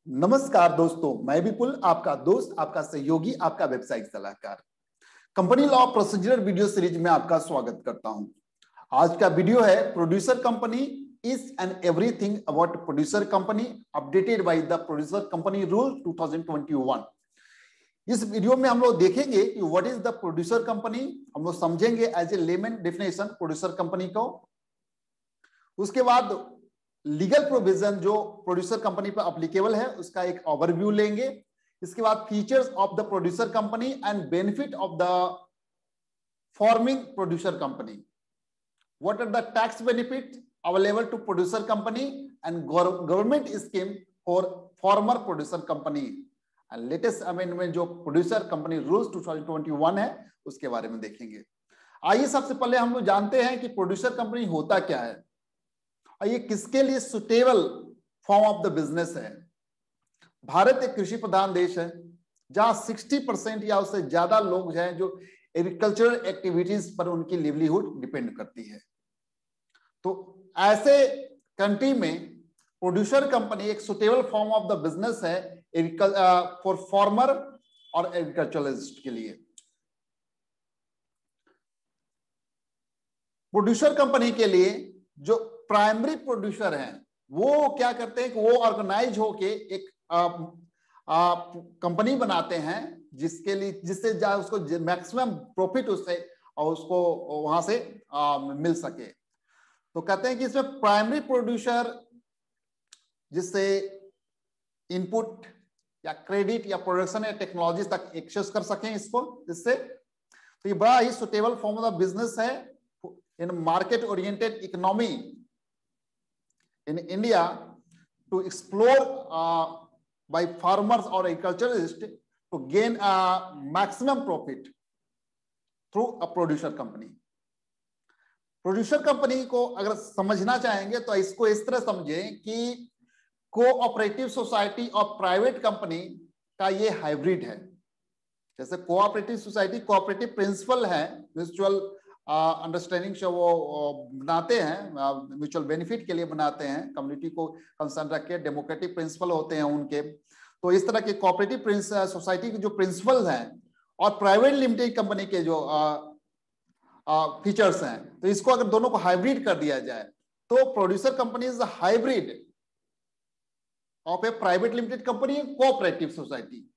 नमस्कार दोस्तों, मैं विपुल, आपका दोस्त, आपका सहयोगी, आपका व्यवसायिक सलाहकार। Company law procedure video series में आपका स्वागत करता हूं। आज का वीडियो है producer company is and everything about producer company updated by the producer company rule 2021। इस वीडियो में हम लोग देखेंगे कि what is the producer company. हम लोग समझेंगे as a layman definition producer company को। उसके बाद लीगल प्रोविजन जो प्रोड्यूसर कंपनी पर एप्लीकेबल है उसका एक ओवरव्यू लेंगे। इसके बाद features of the producer company and benefit of the forming producer company. What are the tax benefit available to producer company and government scheme for farmer producer company and latest amendment जो producer company rules 2021 है उसके बारे में देखेंगे। आइए सबसे पहले हम लोग जानते हैं कि प्रोड्यूसर कंपनी होता क्या है और ये किसके लिए suitable form of the business है। भारत एक कृषि प्रधान देश है जहां 60% या उससे ज्यादा लोग हैं जो एग्रीकल्चरल एक्टिविटीज पर उनकी लिवलीहुड डिपेंड करती है। तो ऐसे कंट्री में प्रोड्यूसर कंपनी एक suitable form of the business है फॉर फार्मर और एग्रीकल्चरलिस्ट के लिए। प्रोड्यूसर कंपनी के लिए जो प्राइमरी प्रोड्यूसर हैं वो क्या करते हैं कि वो ऑर्गेनाइज होके एक कंपनी बनाते हैं जिससे उसको मैक्सिमम प्रॉफिट उससे और उसको वहां से मिल सके। तो कहते हैं कि इसमें प्राइमरी प्रोड्यूसर जिससे इनपुट या क्रेडिट या प्रोडक्शन या टेक्नोलॉजी तक एक्सेस कर सकें इसको, जिससे तो ये बड़ा ही सुटेबल फॉर्म ऑफ बिजनेस है इन market oriented economy in India to explore by farmers or agriculturists to gain a maximum profit through a producer company। Producer company को अगर समझना चाहेंगे तो इसको इस तरह समझें कि कोऑपरेटिव सोसाइटी और प्राइवेट कंपनी का ये हाइब्रिड है। जैसे कोऑपरेटिव सोसाइटी कोऑपरेटिव प्रिंसिपल है, म्यूचुअल अंडरस्टैंडिंग से वो बनाते हैं, म्यूचुअल बेनिफिट के लिए बनाते हैं, कम्युनिटी को कंसर्न रख के, डेमोक्रेटिक प्रिंसिपल होते हैं उनके। तो इस तरह के कोऑपरेटिव सोसाइटी के जो प्रिंसिपल्स हैं और प्राइवेट लिमिटेड कंपनी के जो फीचर्स हैं, तो इसको अगर दोनों को हाइब्रिड कर दिया जाए तो producer company is hybrid of A private limited company and cooperative society.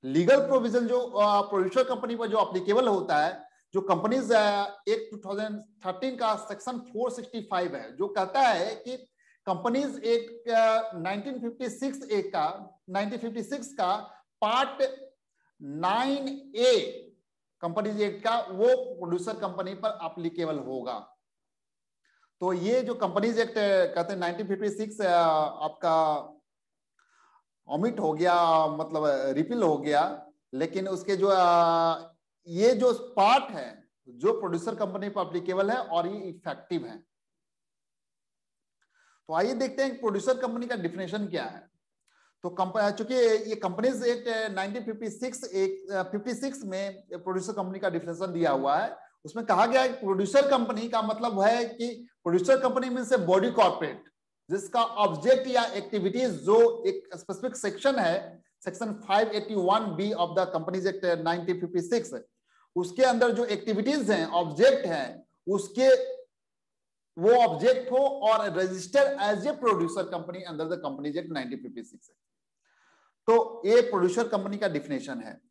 Legal provision जो प्रोड्यूसर कंपनी पर जो एप्लीकेबल होता है, जो कंपनीज एक्ट 2013 का सेक्शन 465 है, जो कहता है कि कंपनीज एक्ट 1956 का पार्ट 9A कंपनीज एक्ट का वो प्रोड्यूसर कंपनी पर एप्लीकेबल होगा। तो ये जो कंपनीज एक्ट कहते हैं 1956 आपका ओमिट हो गया, मतलब रिपील हो गया, लेकिन उसके जो ये जो पार्ट है जो प्रोड्यूसर कंपनी पर एप्लीकेबल है और ये इफेक्टिव है। तो आइए देखते हैं प्रोड्यूसर कंपनी का डिफिनेशन क्या है। तो चूंकि ये कंपनीज एक्ट 1956 में प्रोड्यूसर कंपनी का डिफिनेशन दिया हुआ है, उसमें कहा गया है कि प्रोड्यूसर कंपनी का मतलब है कि producer company means a body corporate जिसका ऑब्जेक्ट या एक्टिविटीज जो एक स्पेसिफिक सेक्शन है, section 581B of the companies act 1956, उसके अंदर जो एक्टिविटीज हैं, ऑब्जेक्ट हैं, उसके वो ऑब्जेक्ट हो और register as a producer company under the companies act 1956 है। तो ये प्रोड्यूसर कंपनी का डिफिनेशन है।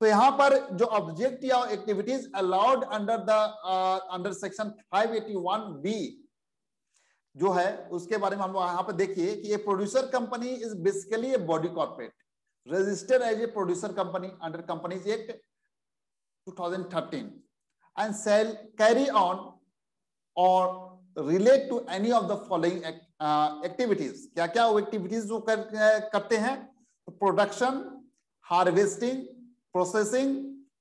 तो यहां पर जो ऑब्जेक्ट या activities allowed under section 581B जो है उसके बारे में हम लोग यहां पर देखिए कि ये producer company is basically a body corporate registered as a producer company under Companies Act 2013 and shall carry on or relate to any of the following activities। क्या क्या वो एक्टिविटीज जो करते हैं? Production, harvesting, processing,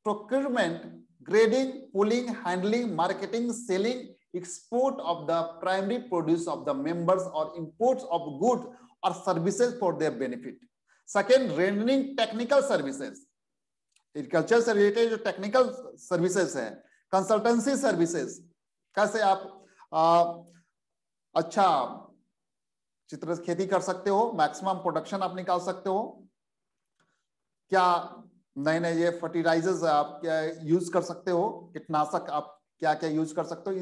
procurement, grading, pulling, handling, marketing, selling, export of the primary produce of the members और imports of good और services for their benefit. Second, rendering technical services, agriculture से related जो technical services है, consultancy services, कैसे आप अच्छा तरह से खेती कर सकते हो, मैक्सिमम प्रोडक्शन आप निकाल सकते हो। क्या नए नए ये फर्टिलाइजर्स आप क्या यूज कर सकते हो, कीटनाशक आप क्या क्या यूज कर सकते हो,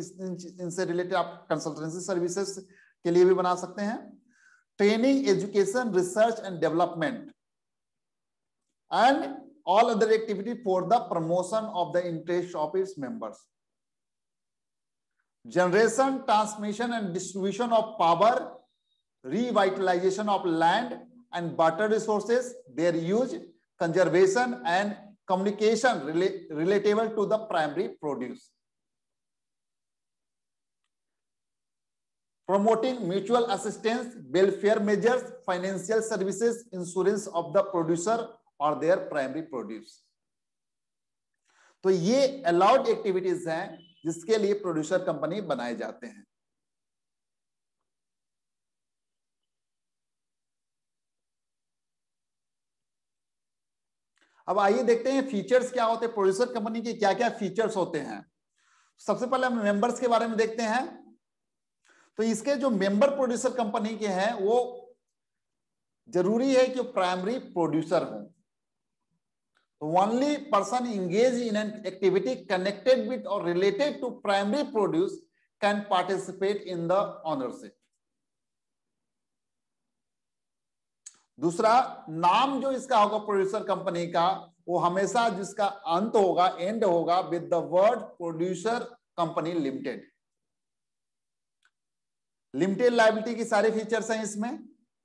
इनसे रिलेटेड आप कंसल्टेंसी सर्विसेज के लिए भी बना सकते हैं। Training, education, research and development and all other activity for the promotion of the interest of its members. Generation, transmission and distribution of power, revitalization of land and water resources, their use, conservation and communication relatable to the primary produce. Promoting mutual assistance, welfare measures, financial services, insurance of the producer और there primary produce. तो ये allowed activities हैं जिसके लिए producer company बनाए जाते हैं। अब आइए देखते हैं फीचर्स क्या होते हैं, प्रोड्यूसर कंपनी के क्या क्या फीचर्स होते हैं। सबसे पहले हम मेंबर्स के बारे में देखते हैं। तो इसके जो मेंबर प्रोड्यूसर कंपनी के हैं वो जरूरी है कि प्राइमरी प्रोड्यूसर हो। Only person engaged in an activity connected with or related to primary produce can participate in the ownership. दूसरा, नाम जो इसका होगा प्रोड्यूसर कंपनी का, वो हमेशा जिसका अंत होगा, एंड होगा with the word producer company limited. Limited liability की सारे फीचर्स हैं इसमें।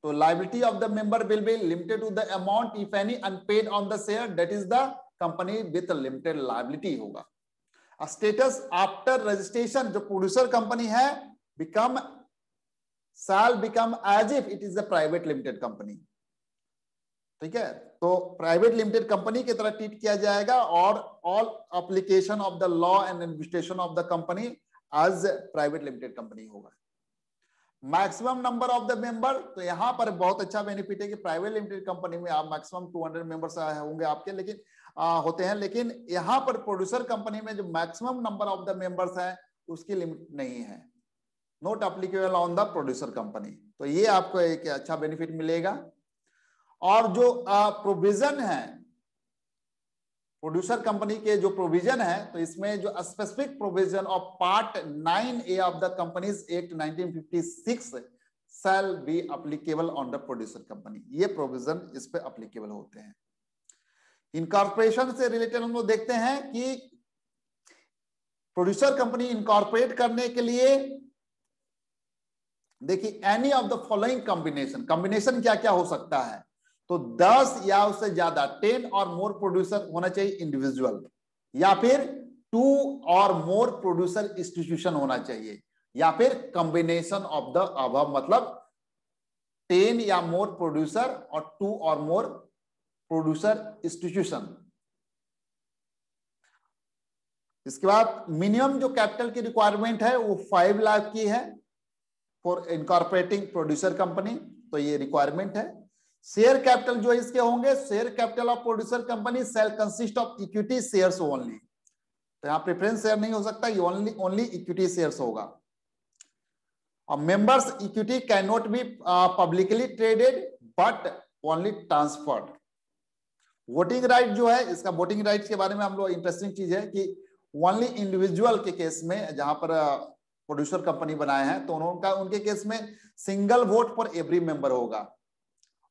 तो liability of the member will be limited to the amount if any unpaid on the share, that is the company with a limited liability होगा। Status after registration, जो producer company है shall become as if it is a private limited company। ठीक है, तो private limited company की तरह treat किया जाएगा और all application of the law and administration of the company as private limited company होगा। Maximum number of the member, तो यहां पर बहुत अच्छा बेनिफिट है कि प्राइवेट लिमिटेड कंपनी में आप मैक्सिमम 200 मेंबर्स होंगे आपके, लेकिन होते हैं, लेकिन यहां पर प्रोड्यूसर कंपनी में जो maximum number of the members है उसकी लिमिट नहीं है, not applicable on the producer company. तो ये आपको एक अच्छा बेनिफिट मिलेगा। और जो प्रोविजन है प्रोड्यूसर कंपनी के जो प्रोविजन है, तो इसमें जो specific provision of part 9A of the companies act 1956 shall be applicable on the producer company, ये प्रोविजन इस पे एप्लीकेबल होते हैं। इनकॉर्पोरेशन से रिलेटेड हम लोग देखते हैं कि प्रोड्यूसर कंपनी इनकॉर्पोरेट करने के लिए देखिए any of the following combination क्या क्या हो सकता है। तो 10 या उससे ज्यादा 10 और मोर प्रोड्यूसर होना चाहिए इंडिविजुअल, या फिर 2 और मोर प्रोड्यूसर इंस्टीट्यूशन होना चाहिए, या फिर कॉम्बिनेशन ऑफ द अबव, मतलब 10 या मोर प्रोड्यूसर और 2 और मोर प्रोड्यूसर इंस्टीट्यूशन। इसके बाद मिनिमम जो कैपिटल की रिक्वायरमेंट है वो 5 लाख की है फॉर इनकॉर्पोरेटिंग प्रोड्यूसर कंपनी, तो ये रिक्वायरमेंट है। शेयर कैपिटल जो इसके होंगे, share capital of producer company shall consist of equity shares only, तो यहां प्रेफरेंस शेयर नहीं हो सकता, ये ओनली इक्विटी शेयर्स होगा। और members equity can not be publicly traded but only transferred. Voting right जो है, इसका वोटिंग राइट के बारे में हम लोग इंटरेस्टिंग चीज है कि ओनली इंडिविजुअल के केस में जहां पर प्रोड्यूसर कंपनी बनाए हैं, तो उनके केस में single vote for every member होगा।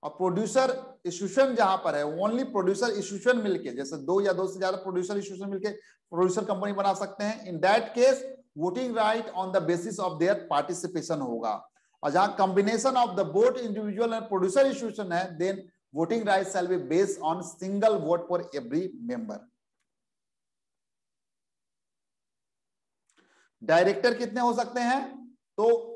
और प्रोड्यूसर इंस्टीट्यूशन जहां पर है, ओनली प्रोड्यूसर इंस्टीट्यूशन मिलके, जैसे 2 या 2 से ज्यादा प्रोड्यूसर इंस्टीट्यूशन मिलके प्रोड्यूसर कंपनी बना सकते हैं। In that case voting right on the basis of their participation होगा। और जहां combination of the both individual and producer institution है, then voting right shall be based on single vote for every member. Director कितने हो सकते हैं, तो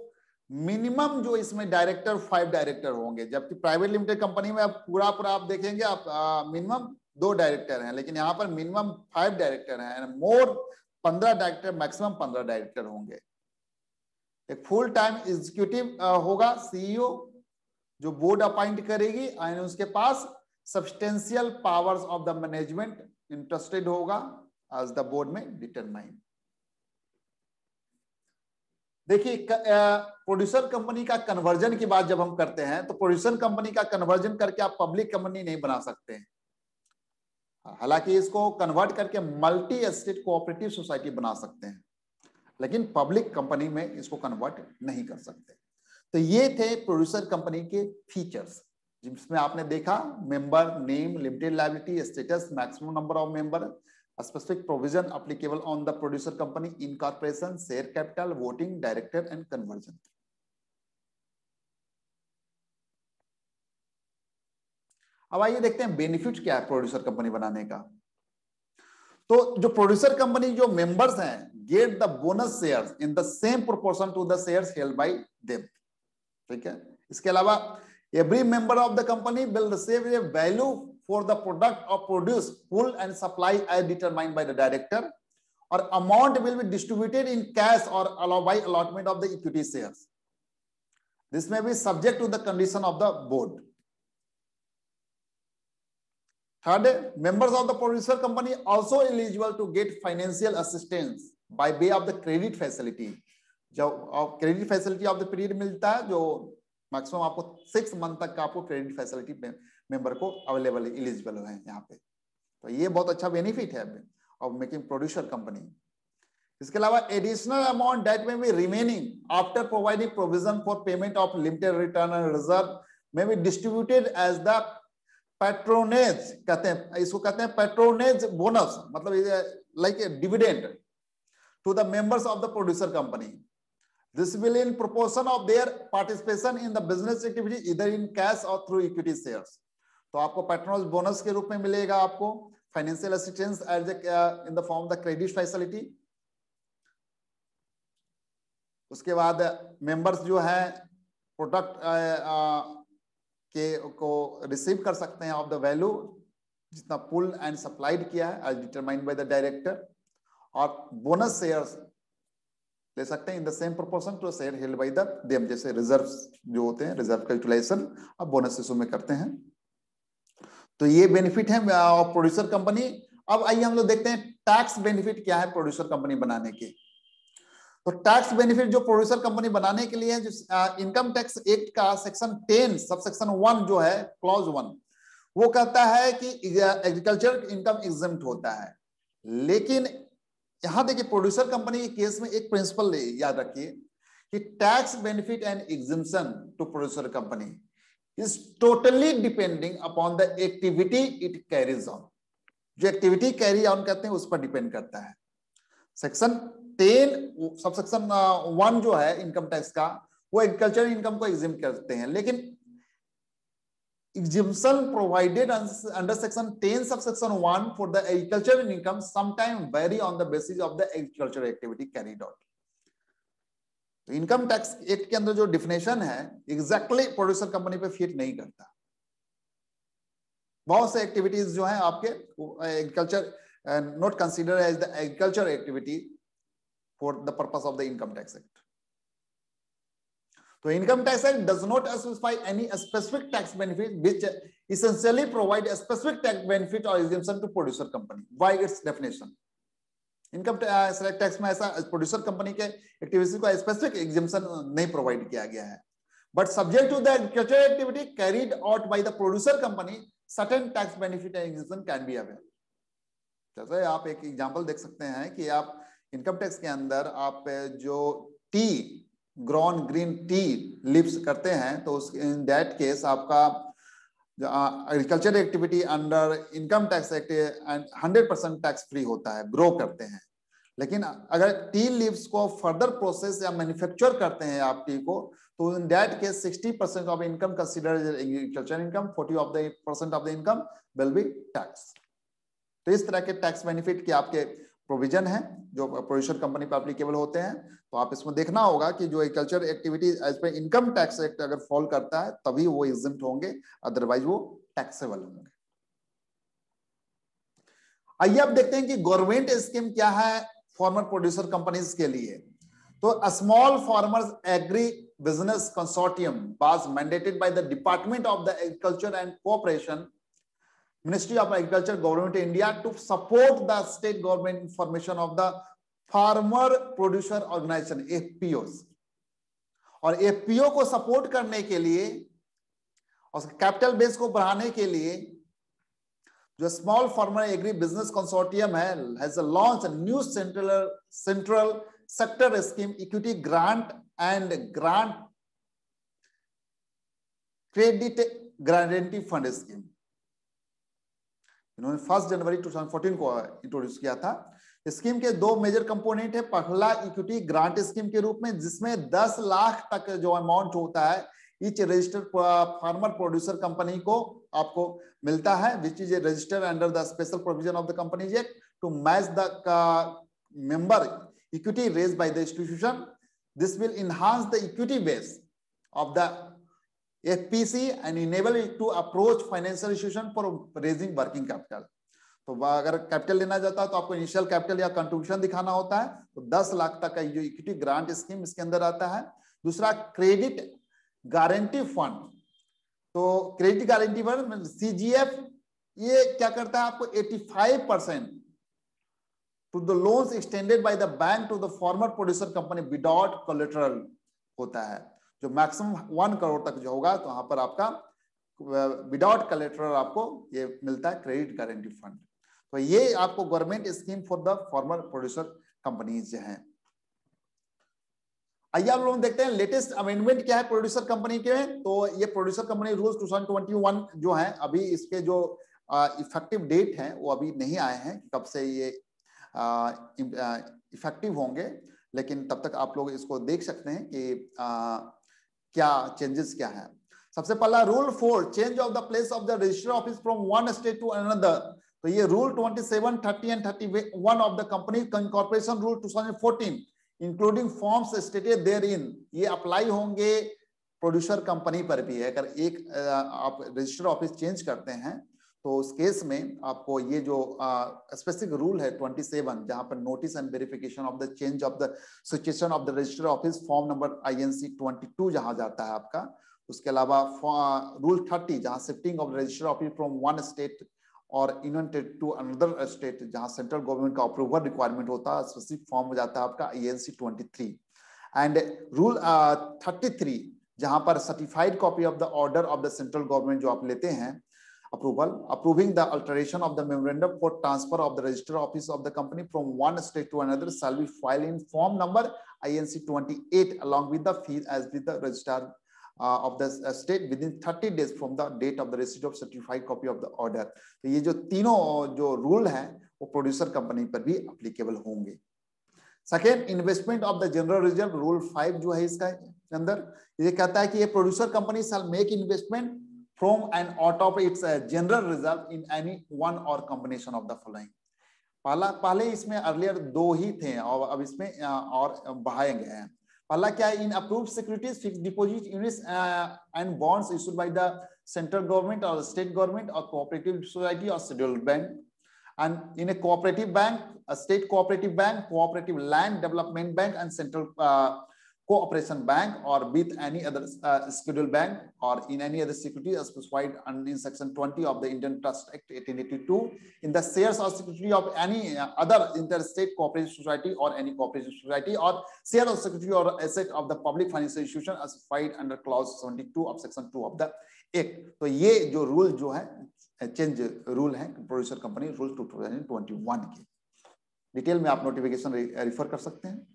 minimum जो इसमें डायरेक्टर 5 डायरेक्टर होंगे, जबकि प्राइवेट लिमिटेड कंपनी में आप पूरा आप देखेंगे आप मिनिमम 2 डायरेक्टर हैं, लेकिन यहां पर मिनिमम 5 डायरेक्टर हैं, मोर 15 डायरेक्टर, मैक्सिमम 15 डायरेक्टर होंगे। एक फुल टाइम एग्जीक्यूटिव होगा सीईओ, जो बोर्ड अपॉइंट करेगी एंड उसके पास substantial powers of the management interested होगा एज द बोर्ड में डिटरमाइन। देखिए प्रोड्यूसर कंपनी का कन्वर्जन की बात जब हम करते हैं तो प्रोड्यूसर कंपनी का कन्वर्जन करके आप पब्लिक कंपनी नहीं बना सकते हैं। हालांकि इसको कन्वर्ट करके मल्टी एस्टेट कोऑपरेटिव सोसाइटी बना सकते हैं, लेकिन पब्लिक कंपनी में इसको कन्वर्ट नहीं कर सकते। तो ये थे प्रोड्यूसर कंपनी के फीचर्स, जिसमें आपने देखा member name, limited liability, status, maximum number of member, specific provision applicable on the producer company, incorporation, share capital, voting, director and conversion. अब आइए देखते हैं बेनिफिट क्या है प्रोड्यूसर कंपनी बनाने का। तो जो प्रोड्यूसर कंपनी जो मेंबर्स हैं get the bonus shares in the same proportion to the shares held by them. ठीक है, इसके अलावा every member of the company will receive a value for the product of produce pool and supply as determined by the director, और amount will be distributed in cash और allow by allotment of the equity shares. This may be subject to the condition of the board. Third, members of the producer company also eligible to get financial assistance by way of the credit facility। जब credit facility of the period मिलता है, जो maximum आपको 6 month तक का आपको credit facility member को available eligible है यहाँ पे। तो ये बहुत अच्छा बेनिफिट है ऑफ मेकिंग प्रोड्यूसर कंपनी। इसके अलावा additional amount that may be remaining after providing provision for payment of limited return and reserve may be distributed as the patronage, कहते हैं इसको, कहते हैं पैट्रोनेज बोनस, मतलब like a dividend to the members of the producer company. This will in proportion of their participation in the business activity इधर in cash और through equity shares. तो आपको पैट्रोनेज बोनस के रूप में मिलेगा आपको financial assistance as in the form the credit facility. उसके बाद मेंबर्स जो है प्रोडक्ट को रिसीव कर सकते हैं ऑफ द वैल्यू जितना पुल एंड सप्लाइड किया है as determined by the director, और बोनस शेयर्स ले सकते हैं in the same proportion to share held by the them. जैसे रिजर्व्स जो होते हैं, रिजर्व का यूटिलाइजेशन अब बोनस इशू में करते हैं। तो ये बेनिफिट है ऑफ प्रोड्यूसर कंपनी। अब आइए हम लोग देखते हैं टैक्स बेनिफिट क्या है प्रोड्यूसर कंपनी बनाने के। तो टैक्स बेनिफिट जो प्रोड्यूसर कंपनी बनाने के लिए है, जो इनकम टैक्स एक्ट का सेक्शन 10 सबसेक्शन 1 जो है क्लॉज 1, वो कहता है कि एग्रीकल्चर इनकम एग्जेम्प्ट होता है। लेकिन यहां देखिए प्रोड्यूसर कंपनी के केस में एक प्रिंसिपल याद रखिए कि tax benefit and exemption to producer company is totally depending upon the activity it carries on. जो एक्टिविटी कैरी ऑन करते हैं उस पर डिपेंड करता है। सेक्शन 10 सबसेक्शन 1 जो है इनकम टैक्स का, वो एग्रीकल्चर इनकम को एग्जिम करते हैं, लेकिन exemption provided under section 10 subsection 1 for the agricultural income sometime vary on the basis of the agricultural activity carried out। तो इनकम टैक्स एक्ट के अंदर जो डिफिनेशन है एग्जैक्टली प्रोड्यूसर कंपनी पे फिट नहीं करता। बहुत से एक्टिविटीज जो हैं आपके agriculture not consider as the agriculture activity for the purpose of the income tax act. तो income tax act does not specify any specific tax benefit which essentially provide a specific tax benefit or exemption to producer company by its definition। Income tax में ऐसा producer company के activities को specific exemption नहीं provide किया गया है, but subject to the agriculture activity carried out by the producer company certain tax benefit and exemption can be avail. जैसे आप एक एग्जांपल देख सकते हैं कि आप इनकम टैक्स के अंदर आप जो T grown green tea leaves करते हैं, तो उस इन दैट केस आपका agriculture activity under income tax act and 100% tax free होता है, ग्रो करते हैं। लेकिन अगर टी लीव्स को फर्दर प्रोसेस या मैन्युफैक्चर करते हैं आप टी को, तो इन that case 60% of income considered agriculture income, 40% of the income will be tax. तो इस तरह के टैक्स बेनिफिट के आपके प्रोविजन है जो प्रोड्यूसर कंपनी पर एप्लीकेबल होते हैं। तो आप इसमें देखना होगा कि जो एग्रीकल्चर एक्टिविटी एज पर इनकम टैक्स एक्ट अगर फॉल करता है तभी वो एग्जेम्प्ट होंगे, अदरवाइज वो टैक्सेबल होंगे। आइए अब देखते हैं कि गवर्नमेंट स्कीम क्या है फार्मर प्रोड्यूसर कंपनीज के लिए। तो small farmers agree business consortium was mandated by the department of the agriculture and cooperation, Ministry of Agriculture, Government of India, to support the state government information of the farmer producer organization FPOs और FPO को support करने के लिए और capital base को बढ़ाने के लिए जो small farmer agri business consortium है has launch new central sector scheme equity grant and grant credit guarantee fund scheme. इन्होंने 1 जनवरी 2014 को इंट्रोड्यूस किया था। स्कीम के दो मेजर कंपोनेंट है। पहला इक्विटी ग्रांट स्कीम के रूप में जिसमें 10 लाख तक जो अमाउंट होता है each registered farmer producer company को आपको मिलता है, which is registered under the special provision of the companies act to match the member equity raised by the institution. This will enhance the equity base of the FPC and enable it to approach financial institution for raising working capital। तो अगर capital लेना जाता है तो आपको initial capital या contribution दिखाना होता है, तो 10 लाख तक का जो इक्विटी ग्रांट स्कीम इसके अंदर आता है। दूसरा क्रेडिट गारंटी फंड। तो क्रेडिट गारंटी फंड CGF ये क्या करता है, आपको 85% to the loans extended by the bank to the farmer producer company without collateral होता है, जो मैक्सिमम 1 करोड़ तक जो होगा, तो यहाँ पर आपका विदाउट कोलेटरल आपको ये मिलता है क्रेडिट गारंटी फंड। तो ये आपको government scheme for the farmer producer companies हैं। आइए आप लोग देखते हैं लेटेस्ट अमेंडमेंट क्या है प्रोड्यूसर कंपनी के। तो ये प्रोड्यूसर कंपनी रूल्स 2021 जो है, अभी इसके जो इफेक्टिव डेट है वो अभी नहीं आए हैं, कब से ये इफेक्टिव होंगे, लेकिन तब तक आप लोग इसको देख सकते हैं कि क्या चेंजेस क्या है। सबसे पहला rule 4 change of the place of the register office from one state to another. तो ये rule 27, 30 and 31 of the company corporation rule 2014 including forms stated therein, ये अप्लाई होंगे प्रोड्यूसर कंपनी पर भी। अगर एक आप रजिस्टर ऑफिस चेंज करते हैं तो उस केस में आपको ये जो स्पेसिफिक रूल है 27, जहां पर notice and verification of the change of the situation of the register office form number INC 22 जहां जाता है आपका। उसके अलावा रूल 30 जहां shifting of register office from one state और यूनियन टू अनदर स्टेट, जहां सेंट्रल गवर्नमेंट का अप्रूवल रिक्वायरमेंट होता है, स्पेसिफिक फॉर्म हो जाता है आपका INC 23। एंड रूल 33 जहां पर certified copy of the order of the central government जो आप लेते हैं approval approving the alteration of the memorandum for transfer of the register office of the company from one state to another shall be filed in form number INC 28 along with the fee as with the registrar of the state within 30 days from the date of the receipt of certified copy of the order। तो ये जो तीनों जो rule हैं वो producer company पर भी applicable होंगे। Second, investment of the general reserve rule 5 जो है इसका अंदर ये कहता है कि ये producer company shall make investment from and out of its general reserve in any one or combination of the following। पहले इसमें अर्लियर 2 ही थे और अब इसमें और बढ़ाए गए हैं। पहला क्या है, in approved securities fixed deposit units and bonds issued by the central government और स्टेट गवर्नमेंट और कोऑपरेटिव सोसाइटी और scheduled bank, and in A cooperative bank, a state cooperative bank, cooperative land development bank and central cooperation bank, or with any other scheduled bank or in any other security as specified in section 20 of the Indian Trust Act 1882 in the shares or security of any other interstate cooperative society or any cooperative society or share or security or asset of the public financial institution as specified under clause 72 of section 2 of the Act। तो ये जो rule जो है change rule है producer company rule 2021 की। Detail में आप notification refer कर सकते हैं।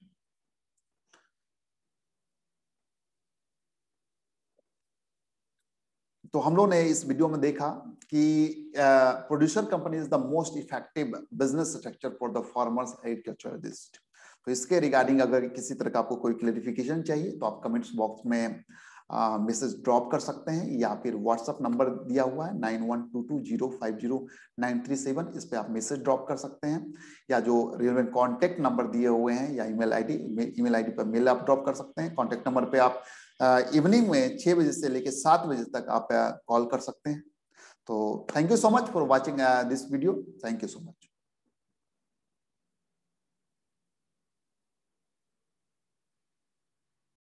तो हम लोग ने इस वीडियो में देखा कि producer company is the most effective business structure for the farmers agriculturalist. तो इसके रिगार्डिंग अगर किसी तरह का आपको कोई क्लैरिफिकेशन चाहिए तो आप कमेंट्स बॉक्स में मैसेज ड्रॉप कर सकते हैं, या फिर व्हाट्सएप नंबर दिया हुआ है 9122050937, इस पे आप मैसेज ड्रॉप कर सकते हैं, या जो रिलेवेंट कॉन्टेक्ट नंबर दिए हुए हैं या ईमेल आईडी पर मेल आप ड्रॉप कर सकते हैं। कॉन्टेक्ट नंबर पे आप इवनिंग में 6 बजे से लेकर 7 बजे तक आप कॉल कर सकते हैं। तो thank you so much for watching this video. Thank you so much.